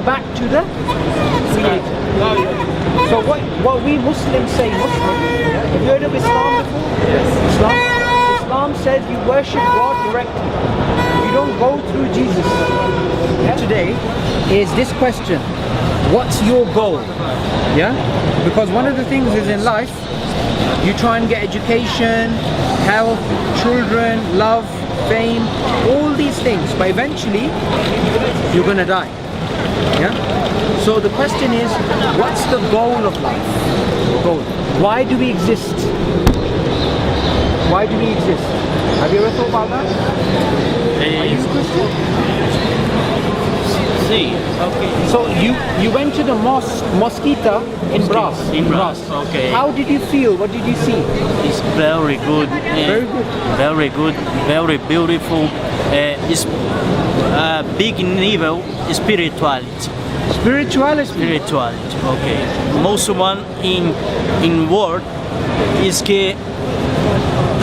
back to the Creator. So what we Muslims say, Muslim, have you heard of Islam before? Yes. Islam says you worship God directly. You don't go through Jesus. Today is this question: what's your goal? Yeah? Because one of the things is in life, you try and get education, health, children, love, fame, all these things, but eventually you're gonna die. Yeah? So the question is, what's the goal of life? Goal. Why do we exist? Why do we exist? Have you ever thought about that? Are you Christian? See. Okay. So you went to the mosquita in Bras. In Bras. Okay. How did you feel? What did you see? It's very good. Very good. Very good. Very beautiful. It's big level spirituality. Spirituality. Spirituality. Okay. Most one in world is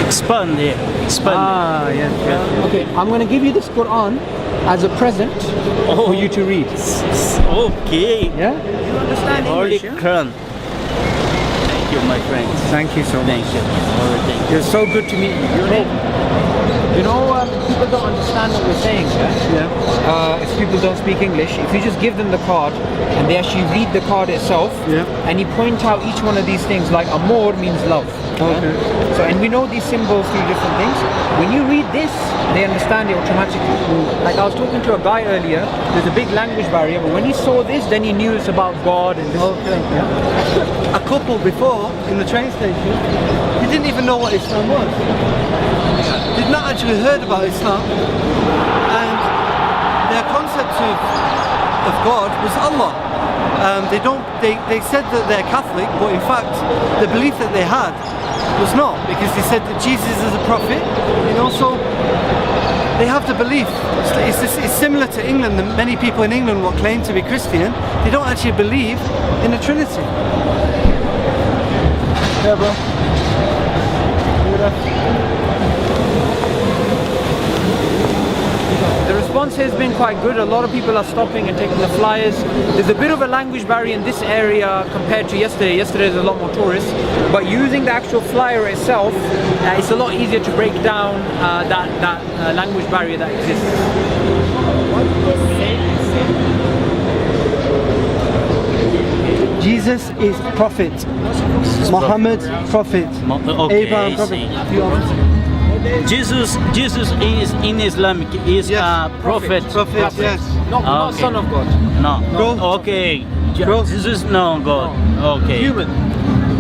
expand. Ah, yes. Okay, I'm going to give you this Quran as a present for you to read. Okay. Yeah? You understand Holy English, yeah? Quran. Thank you, my friends. Thank you so much. Thank you. Thank you. You're so good to meet you. Your name? You know, people don't understand what we're saying. Yeah. If people don't speak English, if you just give them the card and they actually read the card itself, and you point out each one of these things, like amor means love. Okay. So, and we know these symbols through different things. When you read this, they understand it automatically. Like I was talking to a guy earlier, there's a big language barrier, but when he saw this, then he knew it's about God and this. Okay. A couple before in the train station, they didn't even know what Islam was. They'd not actually heard about Islam, and their concept of God was Allah. They said that they're Catholic, but in fact the belief that they had was not, because they said that Jesus is a prophet, so they have the belief. It's similar to England, that many people in England will claim to be Christian, they don't actually believe in the Trinity. Yeah, bro. The response has been quite good. A lot of people are stopping and taking the flyers. There's a bit of a language barrier in this area compared to yesterday. Yesterday there's a lot more tourists, but using the actual flyer itself, it's a lot easier to break down that language barrier that exists. Jesus is prophet. Muhammad, prophet. Okay, Abraham, prophet. Jesus is in Islamic is Yes. a prophet. Prophet, yes. Not Okay. son of God. No. God. Okay. God. Jesus no God. Okay. Human.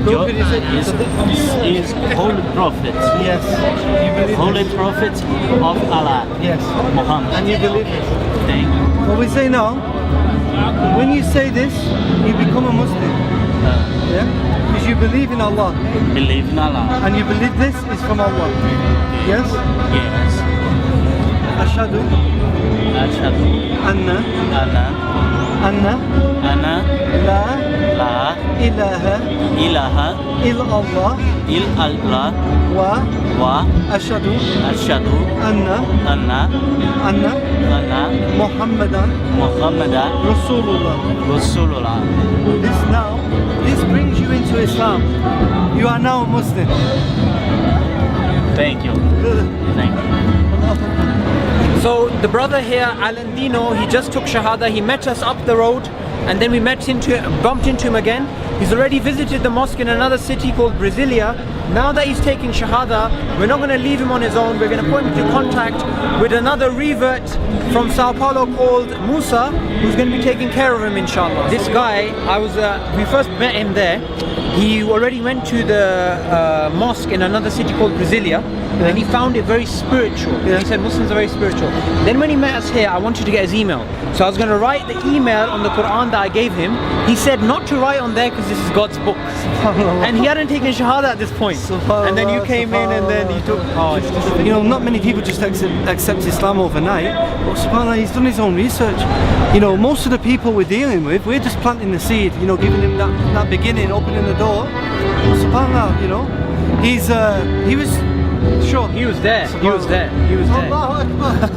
God is holy prophet. Yes. You believe Holy this? prophet of Allah. Yes. Muhammad. And you believe it. Thank you. What we say now, when you say this, you become a Muslim. Yeah? Because you believe in Allah. Believe in Allah. And you believe this is from Allah. Yes? Yes. Ashhadu Ashhadu anna anna la la ilaha ilaha illallah illallah wa wa ashhadu ashhadu anna anna Muhammadan Muhammadan Rasulullah. Rasulullah. This brings you into Islam. You are now a Muslim. Thank you. Thank you. So the brother here, Alan Dino, he just took Shahada. He met us up the road, and then we bumped into him again. He's already visited the mosque in another city called Brasilia. Now that he's taking Shahada, we're not going to leave him on his own. We're going to put him into contact with another revert from Sao Paulo called Musa, who's going to be taking care of him, inshallah. This guy, we first met him there. He already went to the mosque in another city called Brasilia, and he found it very spiritual. He said Muslims are very spiritual. Then when he met us here, I wanted to get his email. So I was going to write the email on the Quran that I gave him. He said not to write on there because this is God's book. And he hadn't taken Shahada at this point. And then you came in and then he took... Not many people just accept Islam overnight. But subhanAllah, he's done his own research. Most of the people we're dealing with, we're just planting the seed, giving him that beginning, opening the door. But subhanAllah, he was... Sure. He was there. He was there. He was there. Allahu Akbar.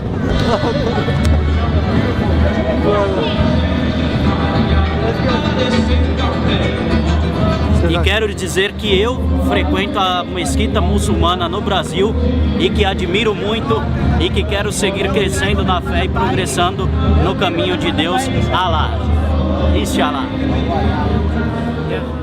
dizer que eu frequento a mesquita muçulmana no Brasil e que admiro muito e que quero seguir crescendo na fé e progressando no caminho de Deus. Alá. Inshallah. Yeah.